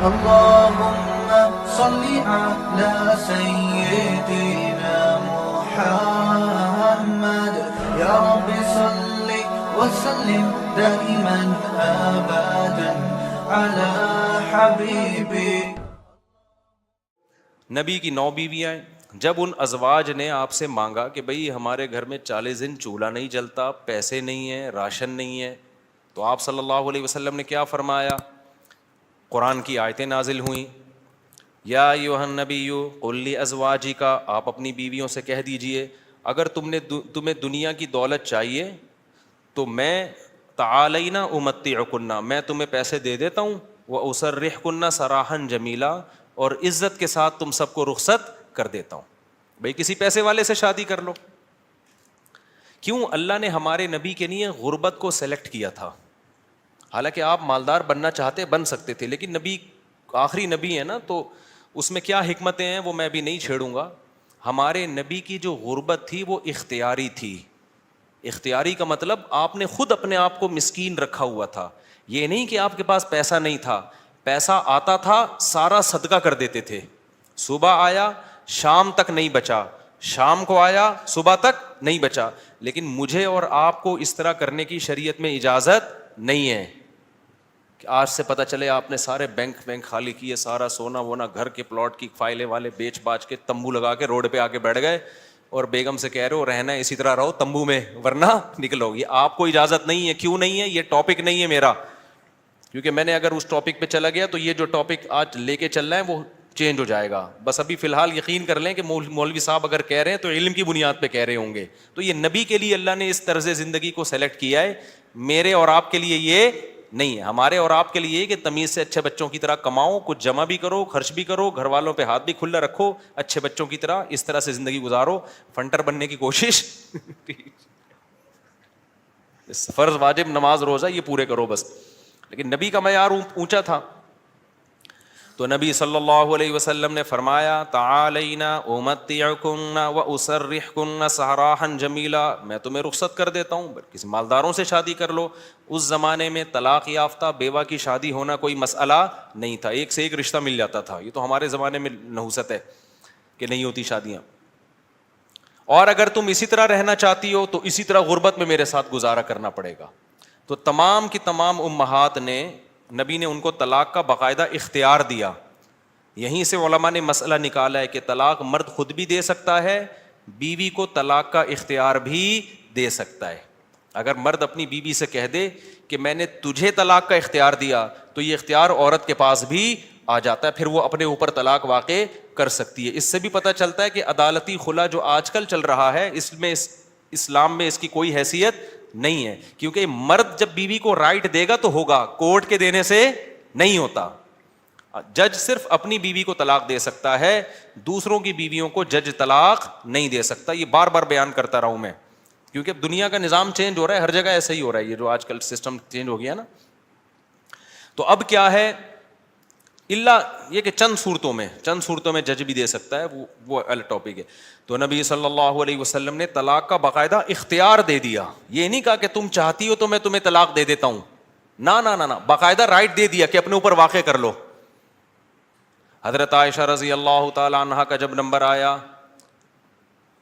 اللهم صل على سيدنا محمد يا رب صل وسلم دائما ابدا على حبيبي. نبی کی 9 بیویاں ہیں. جب ان ازواج نے آپ سے مانگا کہ بھئی ہمارے گھر میں 40 دن چولہا نہیں جلتا، پیسے نہیں ہیں، راشن نہیں ہے، تو آپ صلی اللہ علیہ وسلم نے کیا فرمایا؟ قرآن کی آیتیں نازل ہوئیں. یا ایھا النبی قل لازواجک، آپ اپنی بیویوں سے کہہ دیجئے اگر تمہیں دنیا کی دولت چاہیے تو میں تعالینا امتعکن، میں تمہیں پیسے دے دیتا ہوں، واسرحکن سراحا جمیلا، اور عزت کے ساتھ تم سب کو رخصت کر دیتا ہوں. بھئی کسی پیسے والے سے شادی کر لو. کیوں اللہ نے ہمارے نبی کے لیے غربت کو سلیکٹ کیا تھا؟ حالانکہ آپ مالدار بننا چاہتے بن سکتے تھے، لیکن نبی آخری نبی ہے نا، تو اس میں کیا حکمتیں ہیں وہ میں بھی نہیں چھیڑوں گا. ہمارے نبی کی جو غربت تھی وہ اختیاری تھی. اختیاری کا مطلب آپ نے خود اپنے آپ کو مسکین رکھا ہوا تھا. یہ نہیں کہ آپ کے پاس پیسہ نہیں تھا، پیسہ آتا تھا سارا صدقہ کر دیتے تھے. صبح آیا شام تک نہیں بچا، شام کو آیا صبح تک نہیں بچا. لیکن مجھے اور آپ کو اس طرح کرنے کی شریعت میں اجازت نہیں ہے کہ آج سے پتہ چلے آپ نے سارے بینک خالی کیے، سارا سونا وونا گھر کے پلاٹ کی فائلیں والے بیچ باچ کے تمبو لگا کے روڈ پہ آ کے بیٹھ گئے اور بیگم سے کہہ رہے ہو رہنا ہے اسی طرح رہو تمبو میں ورنہ نکلو. یہ آپ کو اجازت نہیں ہے. کیوں نہیں ہے؟ یہ ٹاپک نہیں ہے میرا، کیونکہ میں نے اگر اس ٹاپک پہ چلا گیا تو یہ جو ٹاپک آج لے کے چل رہا ہے وہ چینج ہو جائے گا. بس ابھی فی الحال یقین کر لیں کہ مولوی صاحب اگر کہہ رہے ہیں تو علم کی بنیاد پہ کہہ رہے ہوں گے. تو یہ نبی کے لیے اللہ نے اس طرز زندگی کو سلیکٹ کیا ہے، میرے اور آپ کے لیے یہ نہیں ہے. ہمارے اور آپ کے لیے یہ کہ تمیز سے اچھے بچوں کی طرح کماؤ، کچھ جمع بھی کرو، خرچ بھی کرو، گھر والوں پہ ہاتھ بھی کھلا رکھو، اچھے بچوں کی طرح اس طرح سے زندگی گزارو. فنٹر بننے کی کوشش فرض واجب نماز روزہ یہ پورے کرو بس. لیکن نبی کا معیار اونچا تھا. تو نبی صلی اللہ علیہ وسلم نے فرمایا تعالینا امتعکن واسرحکن سراحا جمیلا، میں تمہیں رخصت کر دیتا ہوں، کسی مالداروں سے شادی کر لو. اس زمانے میں طلاق یافتہ بیوہ کی شادی ہونا کوئی مسئلہ نہیں تھا، ایک سے ایک رشتہ مل جاتا تھا. یہ تو ہمارے زمانے میں نحوست ہے کہ نہیں ہوتی شادیاں. اور اگر تم اسی طرح رہنا چاہتی ہو تو اسی طرح غربت میں میرے ساتھ گزارا کرنا پڑے گا. تو تمام کی تمام امہات نے، نبی نے ان کو طلاق کا باقاعدہ اختیار دیا. یہیں سے علماء نے مسئلہ نکالا ہے کہ طلاق مرد خود بھی دے سکتا ہے، بیوی کو طلاق کا اختیار بھی دے سکتا ہے. اگر مرد اپنی بیوی سے کہہ دے کہ میں نے تجھے طلاق کا اختیار دیا تو یہ اختیار عورت کے پاس بھی آ جاتا ہے، پھر وہ اپنے اوپر طلاق واقع کر سکتی ہے. اس سے بھی پتہ چلتا ہے کہ عدالتی خلا جو آج کل چل رہا ہے اس میں اسلام میں اس کی کوئی حیثیت نہیں ہے، کیونکہ مرد جب بیوی کو رائٹ دے گا تو ہوگا، کورٹ کے دینے سے نہیں ہوتا. جج صرف اپنی بیوی کو طلاق دے سکتا ہے، دوسروں کی بیویوں کو جج طلاق نہیں دے سکتا. یہ بار بار بیان کرتا رہا ہوں میں، کیونکہ دنیا کا نظام چینج ہو رہا ہے، ہر جگہ ایسا ہی ہو رہا ہے. یہ جو آج کل سسٹم چینج ہو گیا نا، تو اب کیا ہے، اللہ یہ کہ چند صورتوں میں جج بھی دے سکتا ہے، وہ الگ ٹاپک ہے. تو نبی صلی اللہ علیہ وسلم نے طلاق کا باقاعدہ اختیار دے دیا. یہ نہیں کہا کہ تم چاہتی ہو تو میں تمہیں طلاق دے دیتا ہوں، نہ، باقاعدہ رائٹ دے دیا کہ اپنے اوپر واقع کر لو. حضرت عائشہ رضی اللہ تعالی عنہا کا جب نمبر آیا،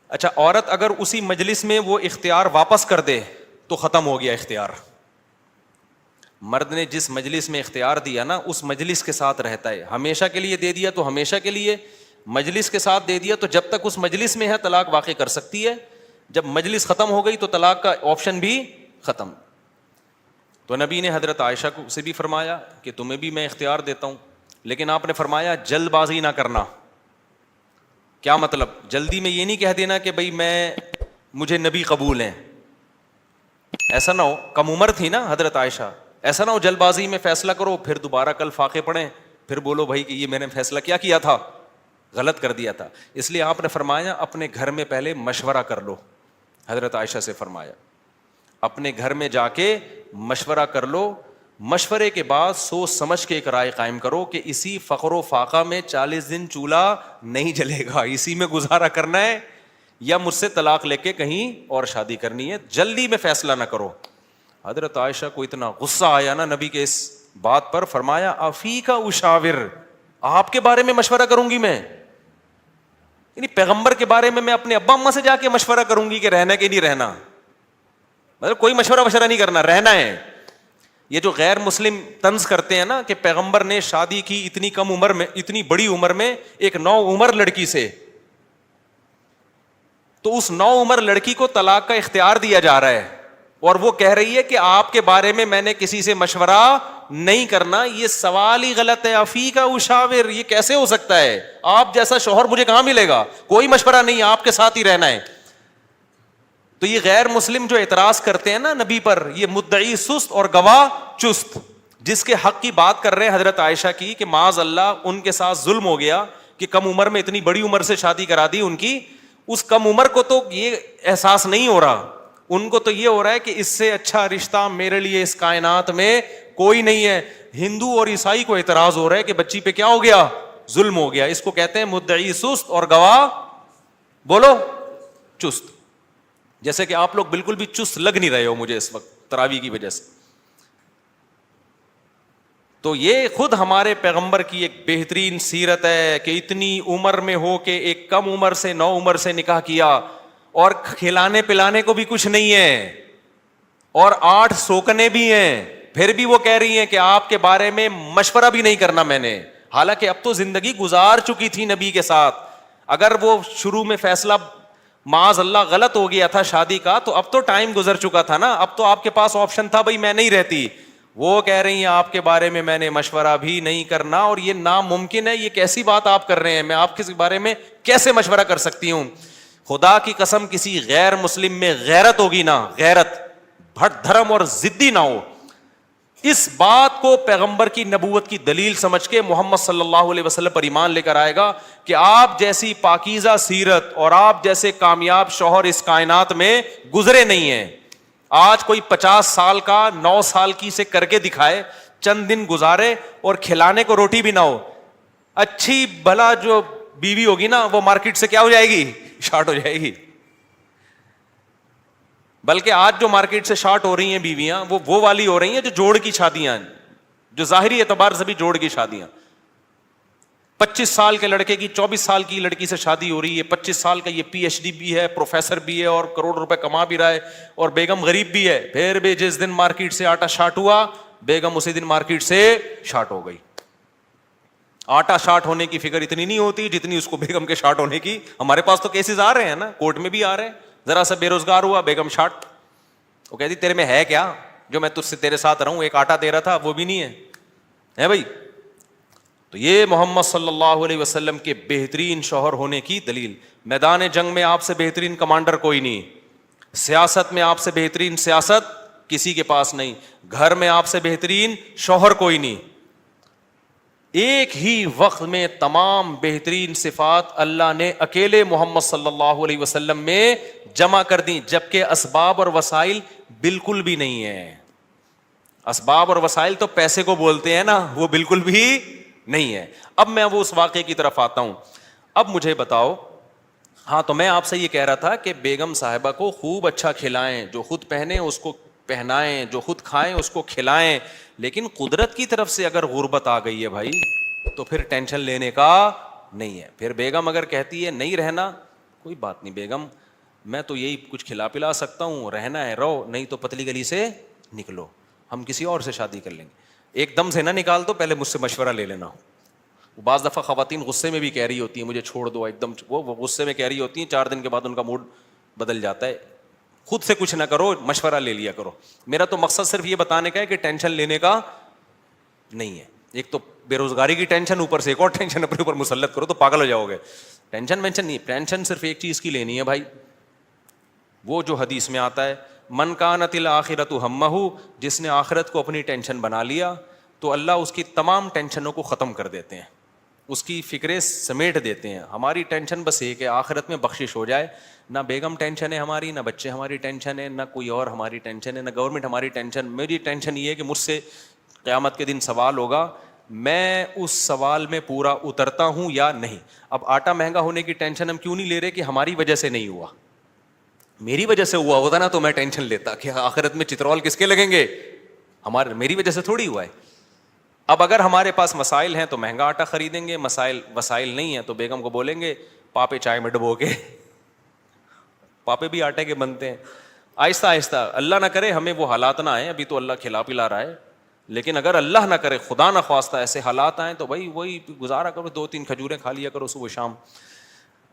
اچھا عورت اگر اسی مجلس میں وہ اختیار واپس کر دے تو ختم ہو گیا اختیار. مرد نے جس مجلس میں اختیار دیا نا اس مجلس کے ساتھ رہتا ہے. ہمیشہ کے لیے دے دیا تو ہمیشہ کے لیے، مجلس کے ساتھ دے دیا تو جب تک اس مجلس میں ہے طلاق واقع کر سکتی ہے. جب مجلس ختم ہو گئی تو طلاق کا آپشن بھی ختم. تو نبی نے حضرت عائشہ کو سے بھی فرمایا کہ تمہیں بھی میں اختیار دیتا ہوں، لیکن آپ نے فرمایا جلد بازی نہ کرنا. کیا مطلب؟ جلدی میں یہ نہیں کہہ دینا کہ بھئی مجھے نبی قبول ہیں، ایسا نہ ہو. کم عمر تھی نا حضرت عائشہ، ایسا نہ ہو جلد بازی میں فیصلہ کرو پھر دوبارہ کل فاقے پڑیں پھر بولو بھائی کہ یہ میں نے فیصلہ کیا تھا، غلط کر دیا تھا. اس لیے آپ نے فرمایا اپنے گھر میں پہلے مشورہ کر لو. حضرت عائشہ سے فرمایا اپنے گھر میں جا کے مشورہ کر لو، مشورے کے بعد سوچ سمجھ کے ایک رائے قائم کرو کہ اسی فقر و فاقہ میں 40 دن چولہا نہیں جلے گا، اسی میں گزارا کرنا ہے یا مجھ سے طلاق لے کے کہیں اور شادی کرنی ہے. جلدی میں فیصلہ نہ کرو. حضرت عائشہ کو اتنا غصہ آیا نا نبی کے اس بات پر فرمایا افیک اشاور, آپ کے بارے میں مشورہ کروں گی میں, یعنی پیغمبر کے بارے میں اپنے ابا اماں سے جا کے مشورہ کروں گی کہ رہنا کہ نہیں رہنا, مطلب کوئی مشورہ نہیں کرنا, رہنا ہے. یہ جو غیر مسلم طنز کرتے ہیں نا کہ پیغمبر نے شادی کی اتنی کم عمر میں, اتنی بڑی عمر میں ایک نو عمر لڑکی سے, تو اس نو عمر لڑکی کو طلاق کا اختیار دیا جا رہا ہے, اور وہ کہہ رہی ہے کہ آپ کے بارے میں نے کسی سے مشورہ نہیں کرنا. یہ سوال ہی غلط ہے. افیک اشاور, یہ کیسے ہو سکتا ہے؟ آپ جیسا شوہر مجھے کہاں ملے گا؟ کوئی مشورہ نہیں, آپ کے ساتھ ہی رہنا ہے. تو یہ غیر مسلم جو اعتراض کرتے ہیں نا نبی پر, یہ مدعی سست اور گواہ چست, جس کے حق کی بات کر رہے ہیں حضرت عائشہ کی کہ معاذ اللہ ان کے ساتھ ظلم ہو گیا کہ کم عمر میں اتنی بڑی عمر سے شادی کرا دی ان کی. اس کم عمر کو تو یہ احساس نہیں ہو رہا, ان کو تو یہ ہو رہا ہے کہ اس سے اچھا رشتہ میرے لیے اس کائنات میں کوئی نہیں ہے. ہندو اور عیسائی کو اعتراض ہو رہا ہے کہ بچی پہ کیا ہو گیا؟ ظلم ہو گیا. اس کو کہتے ہیں مدعی سست اور گواہ بولو چست. جیسے کہ آپ لوگ بالکل بھی چست لگ نہیں رہے ہو مجھے اس وقت تراویح کی وجہ سے. تو یہ خود ہمارے پیغمبر کی ایک بہترین سیرت ہے کہ اتنی عمر میں ہو کے ایک کم عمر سے, نو عمر سے نکاح کیا, اور کھلانے پلانے کو بھی کچھ نہیں ہے, اور 8 سوکنے بھی ہیں, پھر بھی وہ کہہ رہی ہیں کہ آپ کے بارے میں مشورہ بھی نہیں کرنا میں نے. حالانکہ اب تو زندگی گزار چکی تھی نبی کے ساتھ. اگر وہ شروع میں فیصلہ معاذ اللہ غلط ہو گیا تھا شادی کا, تو اب تو ٹائم گزر چکا تھا نا, اب تو آپ کے پاس آپشن تھا بھائی میں نہیں رہتی. وہ کہہ رہی ہیں آپ کے بارے میں نے مشورہ بھی نہیں کرنا, اور یہ ناممکن ہے. یہ کیسی بات آپ کر رہے ہیں, میں آپ کے بارے میں کیسے مشورہ کر سکتی ہوں؟ خدا کی قسم کسی غیر مسلم میں غیرت ہوگی نا, غیرت, بھٹ دھرم اور ضدی نہ ہو, اس بات کو پیغمبر کی نبوت کی دلیل سمجھ کے محمد صلی اللہ علیہ وسلم پر ایمان لے کر آئے گا کہ آپ جیسی پاکیزہ سیرت اور آپ جیسے کامیاب شوہر اس کائنات میں گزرے نہیں ہیں. آج کوئی 50 سال کا 9 سال کی سے کر کے دکھائے, چند دن گزارے اور کھلانے کو روٹی بھی نہ ہو, اچھی بھلا جو بیوی ہوگی نا وہ مارکیٹ سے کیا ہو جائے گی؟ شارٹ ہو جائے گی. بلکہ آج جو مارکیٹ سے شارٹ ہو رہی ہیں بیویاں وہ والی ہو رہی ہیں جو جوڑ کی شادیاں, جو ظاہری اعتبار سے بھی جوڑ کی شادیاں. 25 سال کے لڑکے کی 24 سال کی لڑکی سے شادی ہو رہی ہے, 25 سال کا یہ PhD بھی ہے, پروفیسر بھی ہے, اور کروڑ روپے کما بھی رہا ہے, اور بیگم غریب بھی ہے. پھر بھی جس دن مارکیٹ سے آٹا شارٹ ہوا, بیگم اسی دن مارکیٹ سے شارٹ ہو گئی. آٹا شارٹ ہونے کی فکر اتنی نہیں ہوتی جتنی اس کو بیگم کے شارٹ ہونے کی. ہمارے پاس تو کیسز آ رہے ہیں نا, کورٹ میں بھی آ رہے ہیں. ذرا سا بے روزگار ہوا, بیگم شارٹ. وہ کہتی تیرے میں ہے کیا جو میں تجھ سے تیرے ساتھ رہوں؟ ایک آٹا دے رہا تھا وہ بھی نہیں ہے بھائی. تو یہ محمد صلی اللہ علیہ وسلم کے بہترین شوہر ہونے کی دلیل. میدان جنگ میں آپ سے بہترین کمانڈر کوئی نہیں, سیاست میں آپ سے بہترین سیاست کسی کے پاس نہیں, گھر میں آپ سے بہترین شوہر کوئی نہیں. ایک ہی وقت میں تمام بہترین صفات اللہ نے اکیلے محمد صلی اللہ علیہ وسلم میں جمع کر دی, جبکہ اسباب اور وسائل بالکل بھی نہیں ہے. اسباب اور وسائل تو پیسے کو بولتے ہیں نا, وہ بالکل بھی نہیں ہے. اب میں وہ اس واقعے کی طرف آتا ہوں. اب مجھے بتاؤ, ہاں تو میں آپ سے یہ کہہ رہا تھا کہ بیگم صاحبہ کو خوب اچھا کھلائیں, جو خود پہنے اس کو پہنائیں, جو خود کھائیں اس کو کھلائیں. لیکن قدرت کی طرف سے اگر غربت آ گئی ہے بھائی تو پھر ٹینشن لینے کا نہیں ہے. پھر بیگم اگر کہتی ہے نہیں رہنا, کوئی بات نہیں بیگم, میں تو یہی کچھ کھلا پلا سکتا ہوں, رہنا ہے رہو, نہیں تو پتلی گلی سے نکلو, ہم کسی اور سے شادی کر لیں گے. ایک دم سے نہ نکال دو, پہلے مجھ سے مشورہ لے لینا. بعض دفعہ خواتین غصے میں بھی کہہ رہی ہوتی ہیں مجھے چھوڑ دو, ایک دم وہ غصے میں کہہ رہی ہوتی ہیں, 4 دن کے بعد ان کا موڈ بدل جاتا ہے. خود سے کچھ نہ کرو, مشورہ لے لیا کرو. میرا تو مقصد صرف یہ بتانے کا ہے کہ ٹینشن لینے کا نہیں ہے. ایک تو بے روزگاری کی ٹینشن, اوپر سے ایک اور ٹینشن اپنے اوپر مسلط کرو تو پاگل ہو جاؤ گے. ٹینشن وینشن نہیں, ٹینشن صرف ایک چیز کی لینی ہے بھائی, وہ جو حدیث میں آتا ہے من کانت الآخرۃ ہمہ, جس نے آخرت کو اپنی ٹینشن بنا لیا تو اللہ اس کی تمام ٹینشنوں کو ختم کر دیتے ہیں, اس کی فکریں سمیٹ دیتے ہیں. ہماری ٹینشن بس ایک ہے, آخرت میں بخشش ہو جائے. نہ بیگم ٹینشن ہے ہماری, نہ بچے ہماری ٹینشن ہے, نہ کوئی اور ہماری ٹینشن ہے, نہ گورنمنٹ ہماری ٹینشن. میری ٹینشن یہ ہے کہ مجھ سے قیامت کے دن سوال ہوگا, میں اس سوال میں پورا اترتا ہوں یا نہیں. اب آٹا مہنگا ہونے کی ٹینشن ہم کیوں نہیں لے رہے کہ ہماری وجہ سے نہیں ہوا, میری وجہ سے ہوا ہوتا نا تو میں ٹینشن لیتا کہ آخرت میں چترول کس کے لگیں گے, میری وجہ سے تھوڑی ہوا ہے. اب اگر ہمارے پاس مسائل ہیں تو مہنگا آٹا خریدیں گے, وسائل نہیں ہیں تو بیگم کو بولیں گے پاپے چائے میں ڈبو کے, پاپے بھی آٹے کے بنتے ہیں. آہستہ آہستہ, اللہ نہ کرے ہمیں وہ حالات نہ آئیں, ابھی تو اللہ کھلا پلا رہا ہے, لیکن اگر اللہ نہ کرے, خدا نہ خواستہ ایسے حالات آئیں تو بھائی وہی گزارا کرو, 2-3 کھجوریں کھا لیا کرو صبح شام.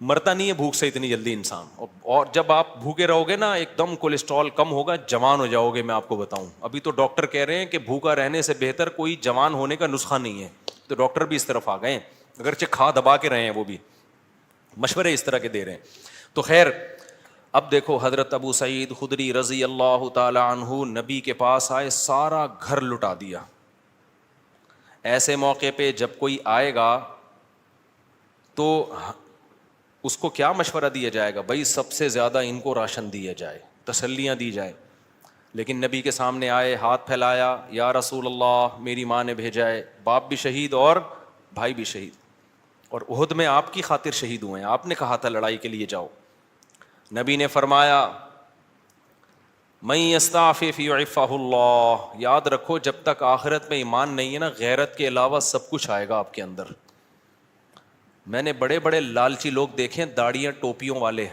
مرتا نہیں ہے بھوک سے اتنی جلدی انسان, اور جب آپ بھوکے رہو گے نا ایک دم کولیسٹرول کم ہوگا, جوان ہو جاؤ گے. میں آپ کو بتاؤں, ابھی تو ڈاکٹر کہہ رہے ہیں کہ بھوکا رہنے سے بہتر کوئی جوان ہونے کا نسخہ نہیں ہے, تو ڈاکٹر بھی اس طرف آ گئے ہیں, اگرچہ کھا دبا کے رہے ہیں, وہ بھی مشورے اس طرح کے دے رہے ہیں. تو خیر, اب دیکھو حضرت ابو سعید خدری رضی اللہ تعالی عنہ نبی کے پاس آئے, سارا گھر لٹا دیا. ایسے موقع پہ جب کوئی آئے گا تو اس کو کیا مشورہ دیا جائے گا؟ بھائی سب سے زیادہ ان کو راشن دیا جائے, تسلیاں دی جائے. لیکن نبی کے سامنے آئے, ہاتھ پھیلایا, یا رسول اللہ میری ماں نے بھیجا ہے, باپ بھی شہید اور بھائی بھی شہید, اور احد میں آپ کی خاطر شہید ہوئے ہیں, آپ نے کہا تھا لڑائی کے لیے جاؤ. نبی نے فرمایا من یستعفف یعفہ اللہ, یاد رکھو جب تک آخرت میں ایمان نہیں ہے نا, غیرت کے علاوہ سب کچھ آئے گا آپ کے اندر. میں نے بڑے بڑے لالچی لوگ دیکھے, داڑیاں ٹوپیوں والے,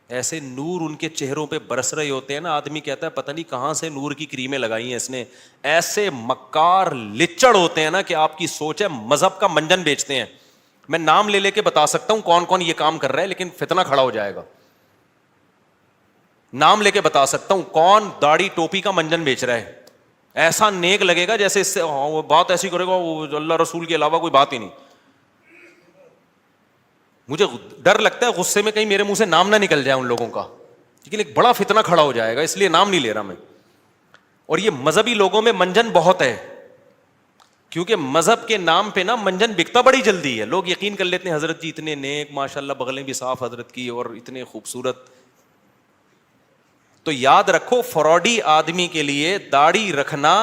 ایسے نور ان کے چہروں پہ برس رہے ہوتے ہیں نا, آدمی کہتا ہے پتہ نہیں کہاں سے نور کی کریمیں لگائی ہیں اس نے. ایسے مکار لچڑ ہوتے ہیں نا کہ آپ کی سوچ ہے, مذہب کا منجن بیچتے ہیں. میں نام لے کے بتا سکتا ہوں کون کون یہ کام کر رہا ہے, لیکن فتنہ کھڑا ہو جائے گا. نام لے کے بتا سکتا ہوں کون داڑھی ٹوپی کا منجن بیچ رہا ہے. ایسا نیک لگے گا جیسے اس سے وہ بات ایسی کرے گا, وہ اللہ رسول کے علاوہ کوئی بات ہی نہیں. مجھے ڈر لگتا ہے غصے میں کہیں میرے منہ سے نام نہ نکل جائے ان لوگوں کا, لیکن ایک بڑا فتنہ کھڑا ہو جائے گا, اس لیے نام نہیں لے رہا میں. اور یہ مذہبی لوگوں میں منجن بہت ہے, کیونکہ مذہب کے نام پہ نا منجن بکتا بڑی جلدی ہے. لوگ یقین کر لیتے ہیں حضرت جی اتنے نیک, ماشاءاللہ بغلیں بھی صاف حضرت کی, اور اتنے خوبصورت. تو یاد رکھو فراڈی آدمی کے لیے داڑھی رکھنا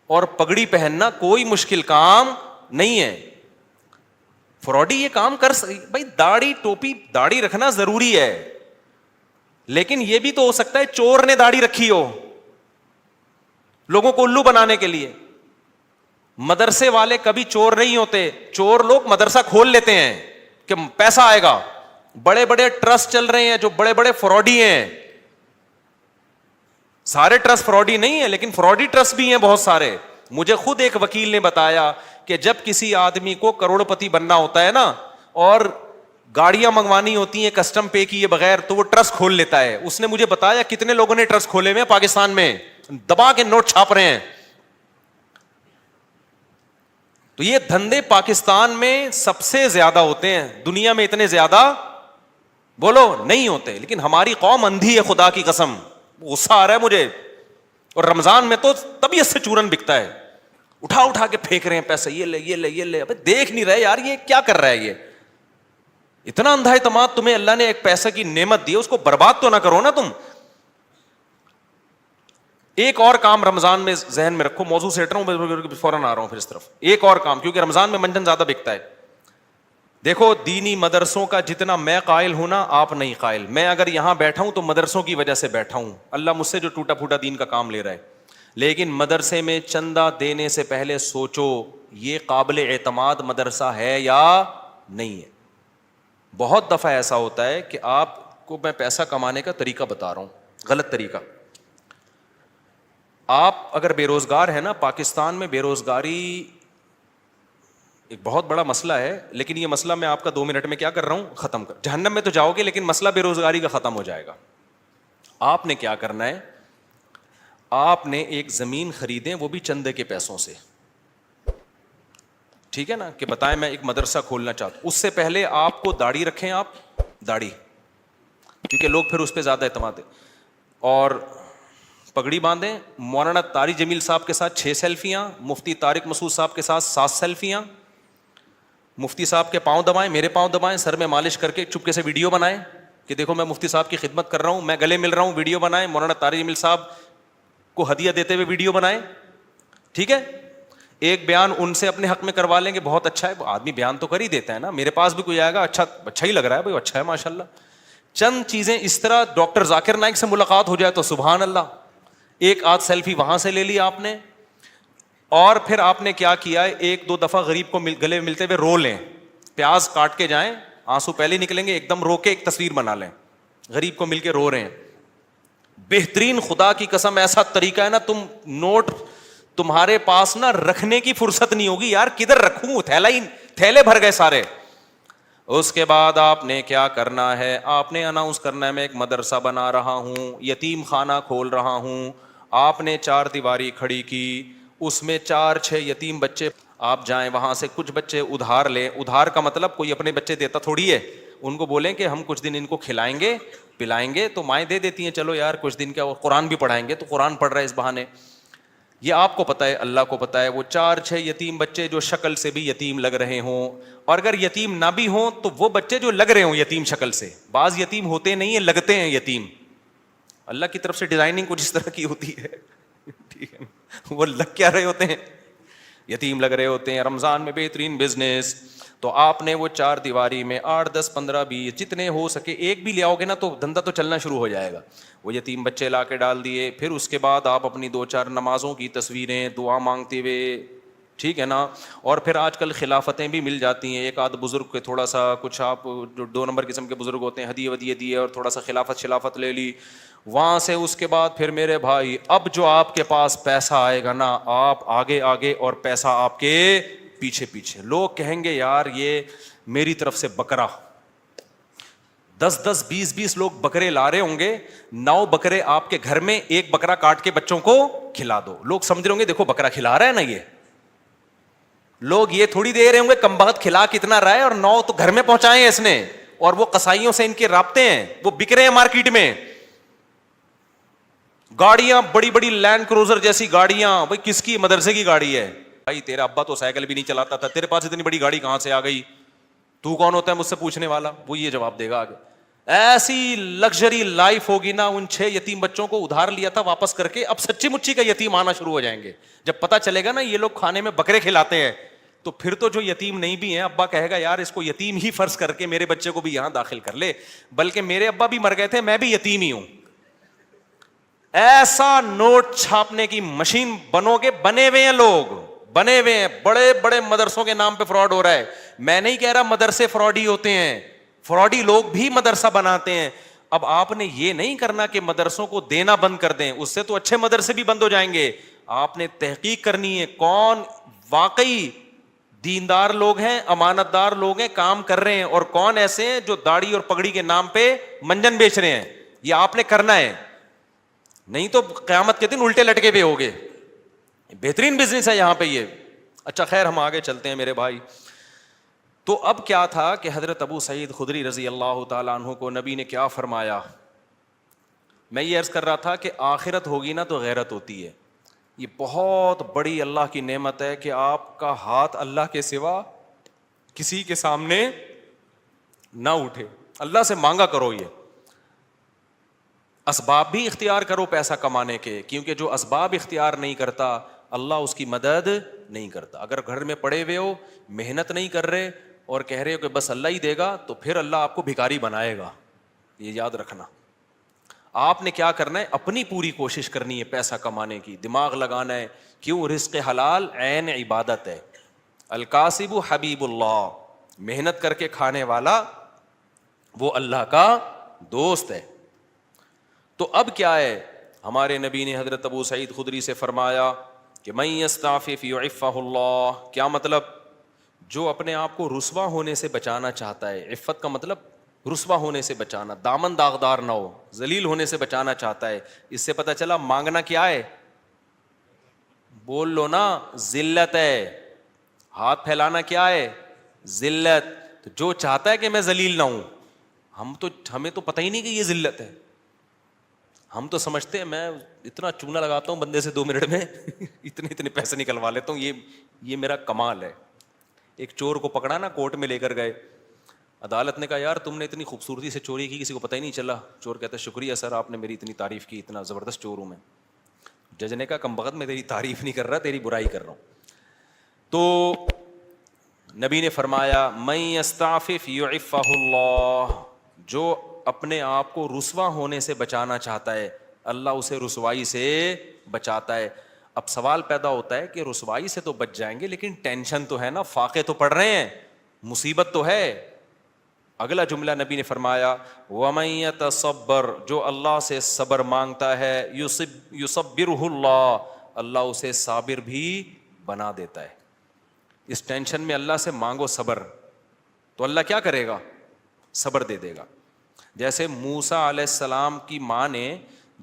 اور پگڑی پہننا کوئی مشکل کام نہیں ہے. فراڈی یہ کام کر بھائی داڑھی ٹوپی داڑھی رکھنا ضروری ہے, لیکن یہ بھی تو ہو سکتا ہے چور نے داڑھی رکھی ہو لوگوں کو الو بنانے کے لیے. مدرسے والے کبھی چور نہیں ہوتے, چور لوگ مدرسہ کھول لیتے ہیں کہ پیسہ آئے گا. بڑے بڑے ٹرسٹ چل رہے ہیں جو بڑے بڑے فراڈی ہیں, سارے ٹرسٹ فراڈی نہیں ہیں لیکن فراڈی ٹرسٹ بھی ہیں بہت سارے. مجھے خود ایک وکیل نے بتایا کہ جب کسی آدمی کو کروڑ پتی بننا ہوتا ہے نا, اور گاڑیاں منگوانی ہوتی ہیں کسٹم پے کیے بغیر, تو وہ ٹرسٹ کھول لیتا ہے. اس نے مجھے بتایا کتنے لوگوں نے ٹرسٹ کھولے ہوئے پاکستان میں, دبا کے نوٹ چھاپ رہے ہیں. تو یہ دھندے پاکستان میں سب سے زیادہ ہوتے ہیں, دنیا میں اتنے زیادہ بولو نہیں ہوتے. لیکن ہماری قوم اندھی ہے خدا کی قسم, غصہ آ رہا ہے مجھے. اور رمضان میں تو طبیعت سے چورن بکتا ہے, اٹھا اٹھا کے پھینک رہے ہیں پیسے, یہ لے یہ لے یہ لے. ابے دیکھ نہیں رہے یار یہ کیا کر رہا ہے, یہ اتنا اندھا اعتماد تمہیں اللہ نے ایک پیسے کی نعمت دی, اس کو برباد تو نہ کرو نا تم. ایک اور کام رمضان میں ذہن میں رکھو, موضوع سیٹ رہا ہوں فوراً آ رہا ہوں پھر اس طرف. ایک اور کام, کیونکہ رمضان میں منجن زیادہ بکتا ہے. دیکھو دینی مدرسوں کا جتنا میں قائل ہوں نا, آپ نہیں قائل. میں اگر یہاں بیٹھا ہوں تو مدرسوں کی وجہ سے بیٹھا ہوں, اللہ مجھ سے جو ٹوٹا پھوٹا دین کا کام لے رہا ہے. لیکن مدرسے میں چندہ دینے سے پہلے سوچو یہ قابل اعتماد مدرسہ ہے یا نہیں ہے. بہت دفعہ ایسا ہوتا ہے کہ آپ کو میں پیسہ کمانے کا طریقہ بتا رہا ہوں, غلط طریقہ. آپ اگر بے روزگار ہیں نا, پاکستان میں بے روزگاری ایک بہت بڑا مسئلہ ہے, لیکن یہ مسئلہ میں آپ کا 2 منٹ میں کیا کر رہا ہوں, ختم کر. جہنم میں تو جاؤ گے لیکن مسئلہ بے روزگاری کا ختم ہو جائے گا. آپ نے کیا کرنا ہے, آپ نے ایک زمین خریدیں, وہ بھی چندے کے پیسوں سے, ٹھیک ہے نا, کہ بتائیں میں ایک مدرسہ کھولنا چاہتا ہوں. اس سے پہلے آپ کو داڑھی رکھیں, آپ داڑھی, کیونکہ لوگ پھر اس پہ زیادہ اعتماد ہے, اور پگڑی باندھیں. مولانا طارق جمیل صاحب کے ساتھ 6 سیلفیاں, مفتی طارق مسعود صاحب کے ساتھ 7 سیلفیاں. مفتی صاحب کے پاؤں دبائیں, میرے پاؤں دبائیں, سر میں مالش کر کے چپکے سے ویڈیو بنائیں کہ دیکھو میں مفتی صاحب کی خدمت کر رہا ہوں, میں گلے مل رہا ہوں, ویڈیو بنائیں. مولانا طارق جمیل صاحب کو ہدیہ دیتے ہوئے ویڈیو بنائیں, ٹھیک ہے. ایک بیان ان سے اپنے حق میں کروا لیں گے, بہت اچھا ہے, آدمی بیان تو کر ہی دیتا ہے نا. میرے پاس بھی کوئی آئے گا, اچھا ہی لگ رہا ہے بھائی, اچھا ہے ماشاءاللہ. چند چیزیں اس طرح, ڈاکٹر ذاکر نائک سے ملاقات ہو جائے تو سبحان اللہ, ایک آدھ سیلفی وہاں سے لے لی آپ نے. اور پھر آپ نے کیا کیا ہے, ایک دو دفعہ غریب کو گلے ملتے ہوئے رو لیں, پیاز کاٹ کے جائیں, آنسو پہلے نکلیں گے, ایک دم رو کے ایک تصویر بنا لیں, غریب کو مل کے رو رہے ہیں. بہترین, خدا کی قسم ایسا طریقہ ہے نا, تم نوٹ تمہارے پاس نا رکھنے کی فرصت نہیں ہوگی یار, کدھر رکھوں, تھیلے بھر گئے سارے. اس کے بعد آپ نے کیا کرنا ہے, آپ نے اناؤنس کرنا ہے میں ایک مدرسہ بنا رہا ہوں, یتیم خانہ کھول رہا ہوں. آپ نے 4 دیواری کھڑی کی, اس میں 4-6 یتیم بچے, آپ جائیں وہاں سے کچھ بچے ادھار لیں. ادھار کا مطلب کوئی اپنے بچے دیتا تھوڑی ہے, ان کو بولیں کہ ہم کچھ دن ان کو کھلائیں گے پلائیں گے, تو مائیں دے دیتی ہیں, چلو یار کچھ دن کا, قرآن بھی پڑھائیں گے, تو قرآن پڑھ رہا ہے اس بہانے. یہ آپ کو پتہ ہے, اللہ کو پتہ ہے, وہ 4-6 یتیم بچے جو شکل سے بھی یتیم لگ رہے ہوں, اور اگر یتیم نہ بھی ہوں تو وہ بچے جو لگ رہے ہوں یتیم شکل سے, بعض یتیم ہوتے نہیں ہیں, لگتے ہیں یتیم, اللہ کی طرف سے ڈیزائننگ کچھ اس طرح کی ہوتی ہے, ٹھیک ہے, وہ لگ کیا رہے ہوتے ہیں, یتیم لگ رہے ہوتے ہیں. رمضان میں بہترین بزنس, تو آپ نے وہ 4 دیواری میں 8, 10, 15, 20 جتنے ہو سکے ایک بھی لے آؤ گے نا تو دھندا تو چلنا شروع ہو جائے گا. وہ یتیم بچے لا کے ڈال دیے. پھر اس کے بعد آپ اپنی 2-4 نمازوں کی تصویریں دعا مانگتے ہوئے, ٹھیک ہے نا, اور پھر آج کل خلافتیں بھی مل جاتی ہیں, ایک آدھ بزرگ کے تھوڑا سا کچھ, آپ جو 2 نمبر قسم کے بزرگ ہوتے ہیں, ہدیے ودیے دیے اور تھوڑا سا خلافت لے لی وہاں سے. اس کے بعد پھر میرے بھائی, اب جو آپ کے پاس پیسہ آئے گا نا, آپ آگے آگے اور پیسہ آپ کے پیچھے پیچھے. لوگ کہیں گے یار یہ میری طرف سے بکرا, 10-10, 20-20 لوگ بکرے لا رہے ہوں گے, 9 بکرے آپ کے گھر میں, ایک بکرا کاٹ کے بچوں کو کھلا دو. لوگ سمجھ رہے ہوں گے دیکھو بکرا کھلا رہا ہے نا, یہ لوگ یہ تھوڑی دے رہے ہوں گے کم بخت کھلا کتنا رہا ہے, اور 9 تو گھر میں پہنچائے ہیں اس نے, اور وہ قصائیوں سے ان کے رابطے ہیں, وہ بک رہے ہیں مارکیٹ میں. گاڑیاں بڑی بڑی لینڈ کروزر جیسی گاڑیاں, بھائی کس کی, مدرسے کی گاڑی ہے بھائی, تیرا ابا تو سائیکل بھی نہیں چلاتا تھا, تیرے پاس اتنی بڑی گاڑی کہاں سے آ گئی, تو کون ہوتا ہے مجھ سے پوچھنے والا. وہ یہ جواب دے گا آگے. ایسی لگژری لائف ہوگی نا. ان 6 یتیم بچوں کو ادھار لیا تھا واپس کر کے, اب سچی مچی کا یتیم آنا شروع ہو جائیں گے. جب پتا چلے گا نا یہ لوگ کھانے میں بکرے کھلاتے ہیں, تو پھر تو جو یتیم نہیں بھی ہیں, ابا کہے گا یار اس کو یتیم ہی فرض کر کے میرے بچے کو بھی یہاں داخل کر لے, بلکہ میرے ابا بھی مر گئے تھے, میں بھی یتیم ہی ہوں. ایسا نوٹ چھاپنے کی مشین بنو گے, بنے ہوئے ہیں لوگ, بنے ہوئے ہیں. بڑے بڑے مدرسوں کے نام پہ فراڈ ہو رہا ہے. میں نہیں کہہ رہا مدرسے فراڈی ہوتے ہیں, فراڈی لوگ بھی مدرسہ بناتے ہیں. اب آپ نے یہ نہیں کرنا کہ مدرسوں کو دینا بند کر دیں, اس سے تو اچھے مدرسے بھی بند ہو جائیں گے. آپ نے تحقیق کرنی ہے کون واقعی دیندار لوگ ہیں, امانت دار لوگ ہیں, کام کر رہے ہیں, اور کون ایسے ہیں جو داڑھی اور پگڑی کے نام پہ منجن بیچ رہے ہیں. یہ آپ نے کرنا ہے, نہیں تو قیامت کے دن الٹے لٹکے ہوئے ہوگے. بہترین بزنس ہے یہاں پہ یہ. اچھا خیر, ہم آگے چلتے ہیں میرے بھائی. تو اب کیا تھا کہ حضرت ابو سعید خدری رضی اللہ تعالیٰ عنہ کو نبی نے کیا فرمایا. میں یہ عرض کر رہا تھا کہ آخرت ہوگی نا تو غیرت ہوتی ہے. یہ بہت بڑی اللہ کی نعمت ہے کہ آپ کا ہاتھ اللہ کے سوا کسی کے سامنے نہ اٹھے. اللہ سے مانگا کرو, یہ اسباب بھی اختیار کرو پیسہ کمانے کے, کیونکہ جو اسباب اختیار نہیں کرتا اللہ اس کی مدد نہیں کرتا. اگر گھر میں پڑے ہوئے ہو, محنت نہیں کر رہے اور کہہ رہے ہو کہ بس اللہ ہی دے گا, تو پھر اللہ آپ کو بھکاری بنائے گا. یہ یاد رکھنا. آپ نے کیا کرنا ہے, اپنی پوری کوشش کرنی ہے پیسہ کمانے کی, دماغ لگانا ہے. کیوں؟ رزق حلال عین عبادت ہے. الکاسب حبیب اللہ, محنت کر کے کھانے والا وہ اللہ کا دوست ہے. تو اب کیا ہے, ہمارے نبی نے حضرت ابو سعید خدری سے فرمایا کہ من یستعفف یعفہ اللہ. کیا مطلب؟ جو اپنے آپ کو رسوا ہونے سے بچانا چاہتا ہے, عفت کا مطلب رسوا ہونے سے بچانا, دامن داغدار نہ ہو, ذلیل ہونے سے بچانا چاہتا ہے. اس سے پتہ چلا مانگنا کیا ہے, بول لو نا, ذلت ہے. ہاتھ پھیلانا کیا ہے, ذلت. تو جو چاہتا ہے کہ میں ذلیل نہ ہوں, ہمیں تو پتہ ہی نہیں کہ یہ ذلت ہے. ہم تو سمجھتے ہیں میں اتنا چونا لگاتا ہوں بندے سے 2 منٹ میں اتنے پیسے نکلوا لیتا ہوں, یہ میرا کمال ہے. ایک چور کو پکڑا نا, کورٹ میں لے کر گئے, عدالت نے کہا یار تم نے اتنی خوبصورتی سے چوری کی, کسی کو پتہ ہی نہیں چلا. چور کہتا ہے شکریہ سر, آپ نے میری اتنی تعریف کی, اتنا زبردست چور ہوں میں. جج نے کہا کم بخت میں تیری تعریف نہیں کر رہا, تیری برائی کر رہا ہوں. تو نبی نے فرمایا من یستعفف یعفہ اللہ, جو اپنے آپ کو رسوا ہونے سے بچانا چاہتا ہے اللہ اسے رسوائی سے بچاتا ہے. اب سوال پیدا ہوتا ہے کہ رسوائی سے تو بچ جائیں گے لیکن ٹینشن تو ہے نا, فاقے تو پڑ رہے ہیں, مصیبت تو ہے. اگلا جملہ نبی نے فرمایا وَمَن يَتَصَبَّرْ, جو اللہ سے صبر مانگتا ہے, يُصَبِّرْهُ اللَّهُ, اللہ اسے صابر بھی بنا دیتا ہے. اس ٹینشن میں اللہ سے مانگو صبر, تو اللہ کیا کرے گا؟ صبر دے دے گا. جیسے موسیٰ علیہ السلام کی ماں نے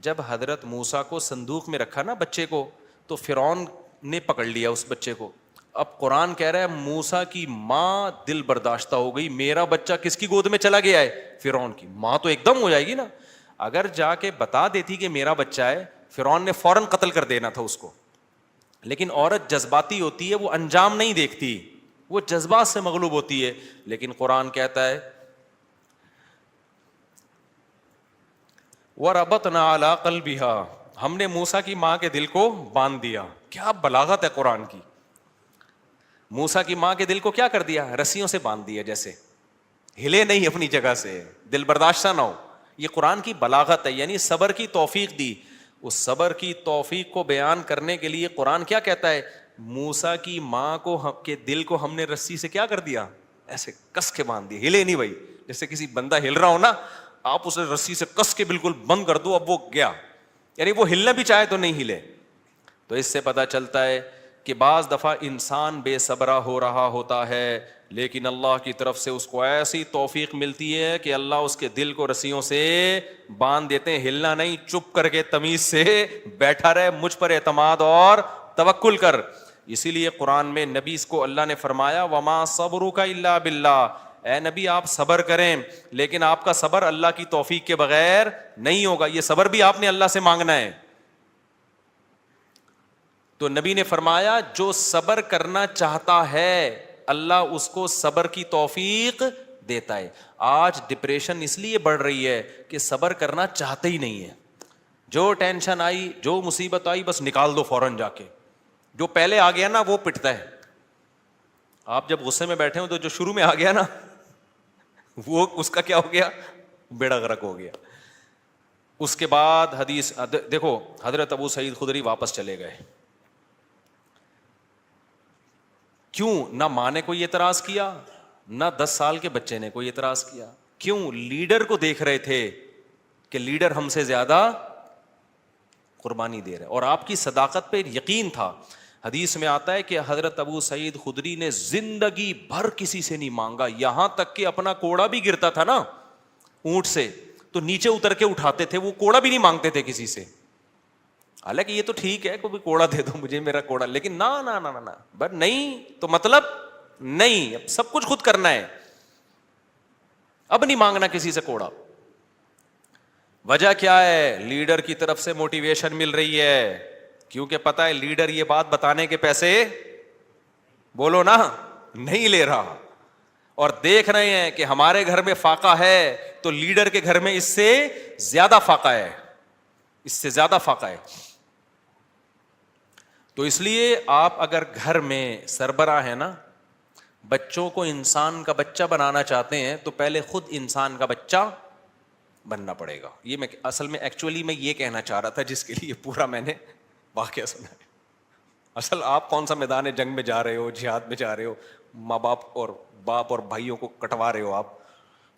جب حضرت موسیٰ کو صندوق میں رکھا نا بچے کو, تو فرعون نے پکڑ لیا اس بچے کو. اب قرآن کہہ رہا ہے موسیٰ کی ماں دل برداشتہ ہو گئی, میرا بچہ کس کی گود میں چلا گیا ہے؟ فرعون کی. ماں تو ایک دم ہو جائے گی نا. اگر جا کے بتا دیتی کہ میرا بچہ ہے, فرعون نے فوراً قتل کر دینا تھا اس کو. لیکن عورت جذباتی ہوتی ہے, وہ انجام نہیں دیکھتی, وہ جذبات سے مغلوب ہوتی ہے. لیکن قرآن کہتا ہے وَرَبَطْنَا عَلَىٰ قَلْبِهَا, ہم نے موسیٰ کی ماں کے دل کو باندھ دیا. کیا بلاغت ہے قرآن کی. موسیٰ کی ماں کے دل کو کیا کر دیا؟ رسیوں سے باندھ دیا, جیسے ہلے نہیں اپنی جگہ سے, دل برداشتہ نہ ہو. یہ قرآن کی بلاغت ہے, یعنی صبر کی توفیق دی. اس صبر کی توفیق کو بیان کرنے کے لیے قرآن کیا کہتا ہے؟ موسیٰ کی ماں کو کے دل کو ہم نے رسی سے کیا کر دیا؟ ایسے کس کے باندھ دیا, ہلے نہیں بھائی. جیسے کسی بندہ ہل رہا ہو نا, آپ اسے رسی سے کس کے بالکل بند کر دو, اب وہ گیا, یعنی وہ ہلنا بھی چاہے تو نہیں ہلے. تو اس سے پتہ چلتا ہے کہ بعض دفعہ انسان بے صبرا ہو رہا ہوتا ہے, لیکن اللہ کی طرف سے اس کو ایسی توفیق ملتی ہے کہ اللہ اس کے دل کو رسیوں سے باندھ دیتے ہیں. ہلنا نہیں, چپ کر کے تمیز سے بیٹھا رہے, مجھ پر اعتماد اور توکل کر. اسی لیے قرآن میں نبی کو اللہ نے فرمایا وما صبرک الا باللہ, اے نبی آپ صبر کریں لیکن آپ کا صبر اللہ کی توفیق کے بغیر نہیں ہوگا. یہ صبر بھی آپ نے اللہ سے مانگنا ہے. تو نبی نے فرمایا جو صبر کرنا چاہتا ہے اللہ اس کو صبر کی توفیق دیتا ہے. آج ڈپریشن اس لیے بڑھ رہی ہے کہ صبر کرنا چاہتے ہی نہیں ہے. جو ٹینشن آئی, جو مصیبت آئی, بس نکال دو فوراً جا کے. جو پہلے آ گیا نا وہ پٹتا ہے. آپ جب غصے میں بیٹھے ہو تو جو شروع میں آ گیا نا وہ اس کا کیا ہو گیا؟ بیڑا غرق ہو گیا. اس کے بعد حدیث دیکھو, حضرت ابو سعید خدری واپس چلے گئے. کیوں؟ نہ ماں نے کوئی اعتراض کیا, نہ 10 سال کے بچے نے کوئی اعتراض کیا. کیوں؟ لیڈر کو دیکھ رہے تھے کہ لیڈر ہم سے زیادہ قربانی دے رہے, اور آپ کی صداقت پہ یقین تھا. حدیث میں آتا ہے کہ حضرت ابو سعید خدری نے زندگی بھر کسی سے نہیں مانگا, یہاں تک کہ اپنا کوڑا بھی گرتا تھا نا اونٹ سے تو نیچے اتر کے اٹھاتے تھے, وہ کوڑا بھی نہیں مانگتے تھے کسی سے. حالانکہ یہ تو ٹھیک ہے کوئی کوڑا دے دو مجھے, میرا کوڑا, لیکن نہ نہ نہ نہ بس نہیں, تو مطلب نہیں, اب سب کچھ خود کرنا ہے, اب نہیں مانگنا کسی سے کوڑا. وجہ کیا ہے؟ لیڈر کی طرف سے موٹیویشن مل رہی ہے, کیونکہ پتہ ہے لیڈر یہ بات بتانے کے پیسے بولو نا نہیں لے رہا, اور دیکھ رہے ہیں کہ ہمارے گھر میں فاقہ ہے تو لیڈر کے گھر میں اس سے زیادہ فاقہ ہے, اس سے زیادہ فاقہ ہے. تو اس لیے آپ اگر گھر میں سربراہ ہیں نا, بچوں کو انسان کا بچہ بنانا چاہتے ہیں تو پہلے خود انسان کا بچہ بننا پڑے گا. یہ میں اصل میں ایکچولی میں یہ کہنا چاہ رہا تھا, جس کے لیے پورا میں نے واقعہ سنا ہے. اصل آپ کون سا میدان جنگ میں جا رہے ہو, جہاد میں جا رہے ہو, ماں باپ اور بھائیوں کو کٹوا رہے ہو آپ.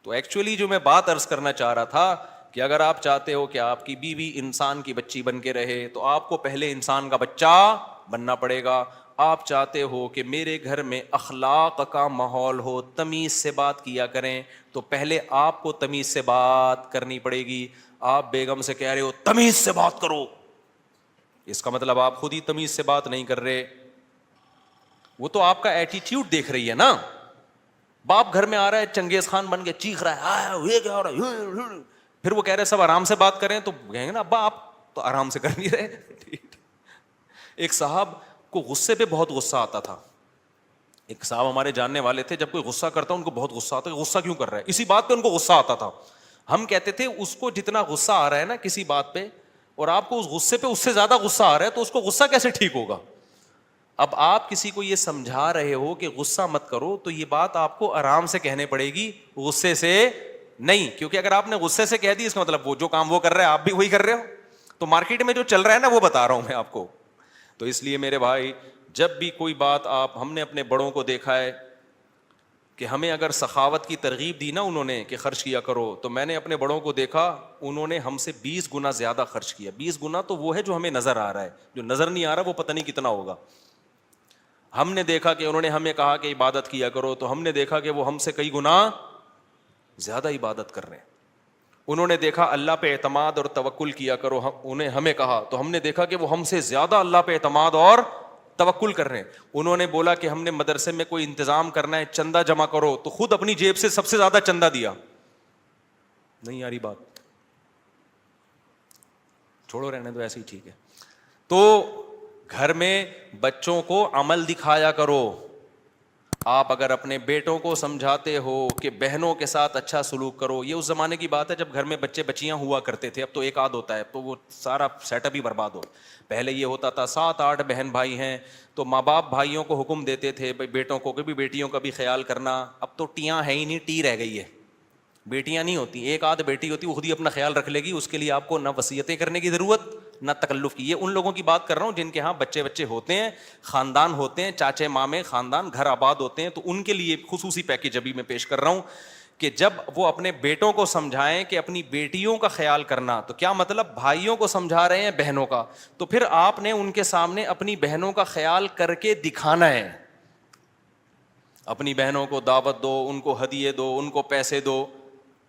تو ایکچولی جو میں بات عرض کرنا چاہ رہا تھا کہ اگر آپ چاہتے ہو کہ آپ کی بیوی انسان کی بچی بن کے رہے تو آپ کو پہلے انسان کا بچہ بننا پڑے گا. آپ چاہتے ہو کہ میرے گھر میں اخلاق کا ماحول ہو, تمیز سے بات کیا کریں, تو پہلے آپ کو تمیز سے بات کرنی پڑے گی. آپ بیگم سے کہہ رہے ہو تمیز سے بات کرو, اس کا مطلب آپ خود ہی تمیز سے بات نہیں کر رہے. وہ تو آپ کا ایٹیٹیوڈ دیکھ رہی ہے نا. باپ گھر میں آ رہا ہے چنگیز خان بن کے چیخ رہا ہے, یہ کیا ہو رہا ہے, پھر وہ کہہ رہے سب آرام سے بات کریں, تو کہیں گے نا ابا آپ تو آرام سے کر نہیں رہے. ایک صاحب کو غصے پہ بہت غصہ آتا تھا. ایک صاحب ہمارے جاننے والے تھے, جب کوئی غصہ کرتا ان کو بہت غصہ آتا, غصہ کیوں کر رہا ہے, اسی بات پہ ان کو غصہ آتا تھا. ہم کہتے تھے اس کو جتنا غصہ آ رہا ہے نا کسی بات پہ, اور آپ کو اس غصے پہ اس سے زیادہ غصہ آ رہا ہے, تو اس کو غصہ کیسے ٹھیک ہوگا. اب آپ کسی کو یہ سمجھا رہے ہو کہ غصہ مت کرو, تو یہ بات آپ کو آرام سے کہنے پڑے گی, غصے سے نہیں. کیونکہ اگر آپ نے غصے سے کہہ دی, اس کا مطلب وہ جو کام وہ کر رہے ہیں آپ بھی وہی کر رہے ہو. تو مارکیٹ میں جو چل رہا ہے نا وہ بتا رہا ہوں میں آپ کو. تو اس لیے میرے بھائی جب بھی کوئی بات ہم نے اپنے بڑوں کو دیکھا ہے کہ ہمیں اگر سخاوت کی ترغیب دی نا انہوں نے کہ خرچ کیا کرو، تو میں نے اپنے بڑوں کو دیکھا انہوں نے ہم سے 20 گنا زیادہ خرچ کیا. 20 گنا تو وہ ہے جو ہمیں نظر آ رہا ہے، جو نظر نہیں آ رہا وہ پتہ نہیں کتنا ہوگا. ہم نے دیکھا کہ انہوں نے ہمیں کہا کہ عبادت کیا کرو، تو ہم نے دیکھا کہ وہ ہم سے کئی گنا زیادہ عبادت کر رہے ہیں. انہوں نے دیکھا اللہ پہ اعتماد اور توکل کیا کرو، انہیں ہمیں کہا تو ہم نے دیکھا کہ وہ ہم سے زیادہ اللہ پہ اعتماد اور توکل کر رہے ہیں. انہوں نے بولا کہ ہم نے مدرسے میں کوئی انتظام کرنا ہے، چندہ جمع کرو، تو خود اپنی جیب سے سب سے زیادہ چندہ دیا. نہیں آ رہی بات، چھوڑو رہنے دو، ایسے ہی ٹھیک ہے. تو گھر میں بچوں کو عمل دکھایا کرو. آپ اگر اپنے بیٹوں کو سمجھاتے ہو کہ بہنوں کے ساتھ اچھا سلوک کرو، یہ اس زمانے کی بات ہے جب گھر میں بچے بچیاں ہوا کرتے تھے. اب تو ایک آدھ ہوتا ہے، تو وہ سارا سیٹ اپ ہی برباد ہو. پہلے یہ ہوتا تھا 7-8 بہن بھائی ہیں تو ماں باپ بھائیوں کو حکم دیتے تھے بھائی بیٹوں کو بھی بیٹیوں کا بھی خیال کرنا. اب تو ٹیاں ہے ہی نہیں، ٹی رہ گئی ہے، بیٹیاں نہیں ہوتی. ایک آدھ بیٹی ہوتی وہ خود ہی اپنا خیال رکھ لے گی، اس کے لیے آپ کو نہ وصیتیں کرنے کی ضرورت نہ تکلف کی. یہ ان لوگوں کی بات کر رہا ہوں جن کے ہاں بچے ہوتے ہیں، خاندان ہوتے ہیں، چاچے مامے خاندان گھر آباد ہوتے ہیں. تو ان کے لیے خصوصی پیکیج ابھی میں پیش کر رہا ہوں کہ جب وہ اپنے بیٹوں کو سمجھائیں کہ اپنی بیٹیوں کا خیال کرنا، تو کیا مطلب بھائیوں کو سمجھا رہے ہیں بہنوں کا، تو پھر آپ نے ان کے سامنے اپنی بہنوں کا خیال کر کے دکھانا ہے. اپنی بہنوں کو دعوت دو، ان کو ہدیے دو، ان کو پیسے دو.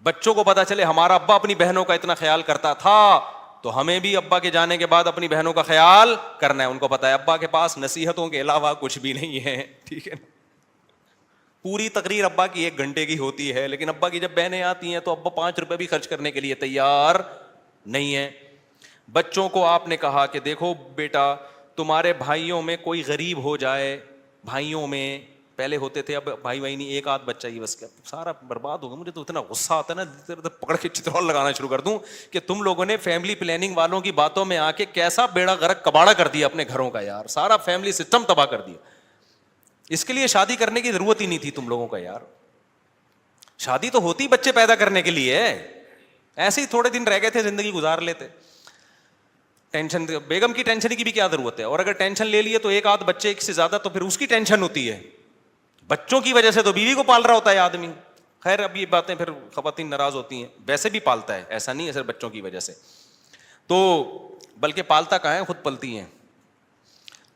بچوں کو پتا چلے ہمارا ابا اپنی بہنوں کا اتنا خیال کرتا تھا، تو ہمیں بھی ابا کے جانے کے بعد اپنی بہنوں کا خیال کرنا ہے. ان کو پتا ہے ابا کے پاس نصیحتوں کے علاوہ کچھ بھی نہیں ہے، ٹھیک ہے. پوری تقریر ابا کی 1 گھنٹے کی ہوتی ہے، لیکن ابا کی جب بہنیں آتی ہیں تو ابا 5 روپے بھی خرچ کرنے کے لیے تیار نہیں ہے. بچوں کو آپ نے کہا کہ دیکھو بیٹا، تمہارے بھائیوں میں کوئی غریب ہو جائے، بھائیوں میں پہلے ہوتے تھے، اب بھائی نہیں، ایک آدھ بچہ ہی بس، سارا برباد ہوگا. مجھے تو اتنا غصہ آتا ہے نا، پکڑ کے چترول لگانا شروع کر دوں کہ تم لوگوں نے فیملی پلاننگ والوں کی باتوں میں آ کے کیسا بیڑا غرق کباڑا کر دیا اپنے گھروں کا یار. سارا فیملی سسٹم تباہ کر دیا. اس کے لیے شادی کرنے کی ضرورت ہی نہیں تھی تم لوگوں کا یار. شادی تو ہوتی بچے پیدا کرنے کے لیے، ایسے ہی تھوڑے دن رہ گئے تھے زندگی گزار لیتے. ٹینشن، بیگم کی ٹینشن کی بھی کیا ضرورت ہے؟ اور اگر ٹینشن لے لیے تو ایک آدھ بچے ایک سے زیادہ، تو پھر اس کی ٹینشن ہوتی ہے. بچوں کی وجہ سے تو بیوی کو پال رہا ہوتا ہے آدمی. خیر اب یہ باتیں پھر خواتین ناراض ہوتی ہیں، ویسے بھی پالتا ہے، ایسا نہیں ہے صرف بچوں کی وجہ سے. تو بلکہ پالتا کہاں ہے، خود پلتی ہیں.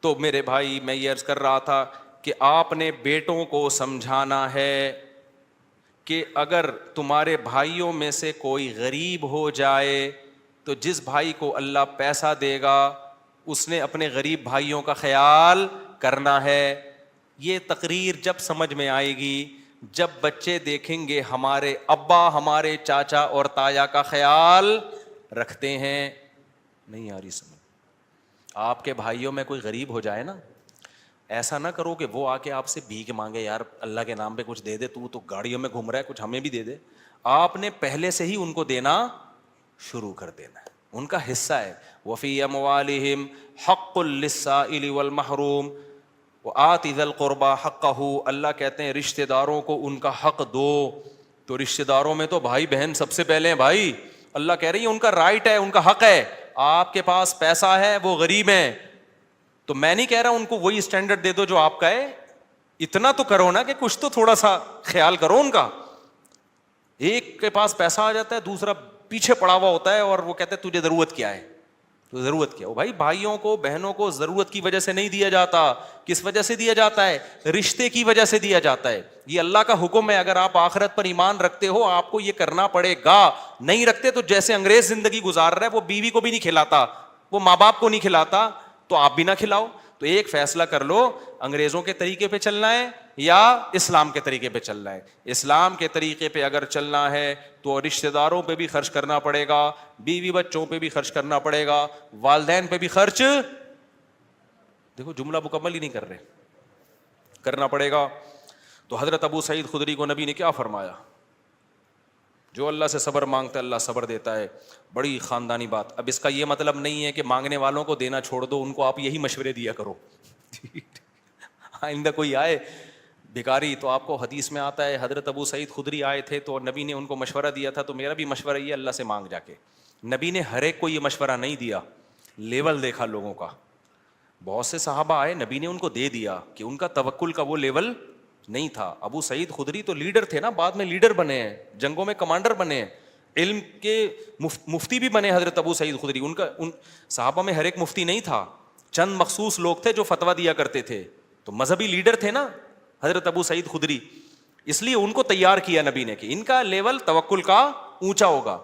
تو میرے بھائی میں یہ عرض کر رہا تھا کہ آپ نے بیٹوں کو سمجھانا ہے کہ اگر تمہارے بھائیوں میں سے کوئی غریب ہو جائے تو جس بھائی کو اللہ پیسہ دے گا اس نے اپنے غریب بھائیوں کا خیال کرنا ہے. یہ تقریر جب سمجھ میں آئے گی جب بچے دیکھیں گے ہمارے ابا ہمارے چاچا اور تایا کا خیال رکھتے ہیں. نہیں آ رہی سمجھ؟ آپ کے بھائیوں میں کوئی غریب ہو جائے نا، ایسا نہ کرو کہ وہ آ کے آپ سے بھیک مانگے، یار اللہ کے نام پہ کچھ دے دے، تو گاڑیوں میں گھوم رہا ہے، کچھ ہمیں بھی دے دے. آپ نے پہلے سے ہی ان کو دینا شروع کر دینا ہے، ان کا حصہ ہے. وفی اموالہم حق للسائل والمحروم وآت ذی القربى حقہ. اللہ کہتے ہیں رشتہ داروں کو ان کا حق دو. تو رشتہ داروں میں تو بھائی بہن سب سے پہلے ہیں بھائی. اللہ کہہ رہی ہے ان کا رائٹ ہے، ان کا حق ہے. آپ کے پاس پیسہ ہے، وہ غریب ہیں، تو میں نہیں کہہ رہا ان کو وہی اسٹینڈرڈ دے دو جو آپ کا ہے. اتنا تو کرو نا کہ کچھ تو تھوڑا سا خیال کرو ان کا. ایک کے پاس پیسہ آ جاتا ہے، دوسرا پیچھے پڑا ہوا ہوتا ہے اور وہ کہتے ہیں تجھے ضرورت کیا ہے، تو ضرورت کیا ہو. بھائی بھائیوں کو بہنوں کو ضرورت کی وجہ سے نہیں دیا جاتا. کس وجہ سے دیا جاتا ہے؟ رشتے کی وجہ سے دیا جاتا ہے. یہ اللہ کا حکم ہے. اگر آپ آخرت پر ایمان رکھتے ہو آپ کو یہ کرنا پڑے گا. نہیں رکھتے تو جیسے انگریز زندگی گزار رہا ہے، وہ بیوی کو بھی نہیں کھلاتا، وہ ماں باپ کو نہیں کھلاتا، تو آپ بھی نہ کھلاؤ. تو ایک فیصلہ کر لو، انگریزوں کے طریقے پہ چلنا ہے یا اسلام کے طریقے پہ چلنا ہے. اسلام کے طریقے پہ اگر چلنا ہے تو رشتہ داروں پہ بھی خرچ کرنا پڑے گا، بیوی بچوں پہ بھی خرچ کرنا پڑے گا، والدین پہ بھی خرچ، دیکھو جملہ مکمل ہی نہیں کر رہے، کرنا پڑے گا. تو حضرت ابو سعید خدری کو نبی نے کیا فرمایا؟ جو اللہ سے صبر مانگتا ہے اللہ صبر دیتا ہے. بڑی خاندانی بات. اب اس کا یہ مطلب نہیں ہے کہ مانگنے والوں کو دینا چھوڑ دو، ان کو آپ یہی مشورے دیا کرو. آئندہ کوئی آئے بھکاری تو آپ کو حدیث میں آتا ہے حضرت ابو سعید خدری آئے تھے تو نبی نے ان کو مشورہ دیا تھا، تو میرا بھی مشورہ یہ اللہ سے مانگ جا کے. نبی نے ہر ایک کو یہ مشورہ نہیں دیا، لیول دیکھا لوگوں کا. بہت سے صحابہ آئے, نبی نے ان کو دے دیا کہ ان کا توکل کا وہ لیول نہیں تھا. ابو سعید خدری تو لیڈر تھے نا, بعد میں لیڈر بنے ہیں, جنگوں میں کمانڈر بنے ہیں, علم کے مفتی بھی بنے حضرت ابو سعید خدری. ان صحابہ میں ہر ایک مفتی نہیں تھا, چند مخصوص لوگ تھے جو فتویٰ دیا کرتے تھے. تو مذہبی لیڈر تھے نا حضرت ابو سعید خدری, اس لیے ان کو تیار کیا نبی نے کہ ان کا لیول توکل کا اونچا ہوگا.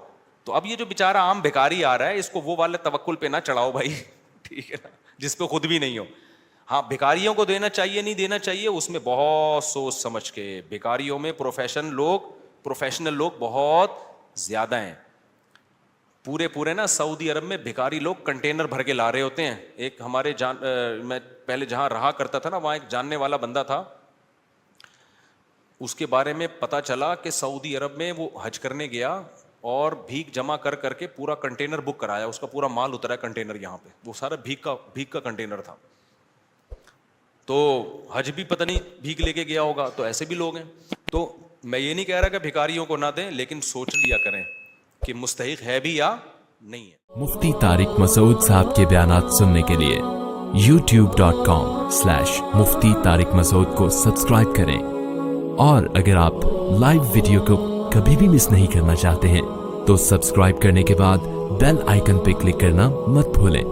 تو اب یہ جو بیچارہ عام بھکاری آ رہا ہے, اس کو وہ والے توکل پہ نہ چڑھاؤ بھائی, ٹھیک ہے نا, جس پہ خود بھی نہیں ہو. ہاں بھکاریوں کو دینا چاہیے نہیں دینا چاہیے, اس میں بہت سوچ سمجھ کے. بھکاریوں میں پروفیشنل لوگ بہت زیادہ ہیں. پورے نا سعودی عرب میں بھکاری لوگ کنٹینر بھر کے لا رہے ہوتے ہیں. ایک ہمارے میں پہلے جہاں رہا کرتا تھا نا, وہاں ایک جاننے والا بندہ تھا, اس کے بارے میں پتا چلا کہ سعودی عرب میں وہ حج کرنے گیا اور بھیک جمع کر کے پورا کنٹینر بک کرایا, اس کا پورا مال اترا کنٹینر یہاں پہ, وہ سارا بھیک کا کنٹینر تھا. تو حج بھی پتہ نہیں بھیک لے کے گیا ہوگا. تو ایسے بھی لوگ ہیں. تو میں یہ نہیں کہہ رہا کہ بھکاریوں کو نہ دیں, لیکن سوچ لیا کریں کہ مستحق ہے بھی یا نہیں ہے. مفتی طارق مسعود صاحب کے بیانات سننے کے لیے youtube.com/مفتی طارق مسعود کو سبسکرائب کریں, اور اگر آپ لائیو ویڈیو کو کبھی بھی مس نہیں کرنا چاہتے ہیں تو سبسکرائب کرنے کے بعد بیل آئیکن پہ کلک کرنا مت بھولیں.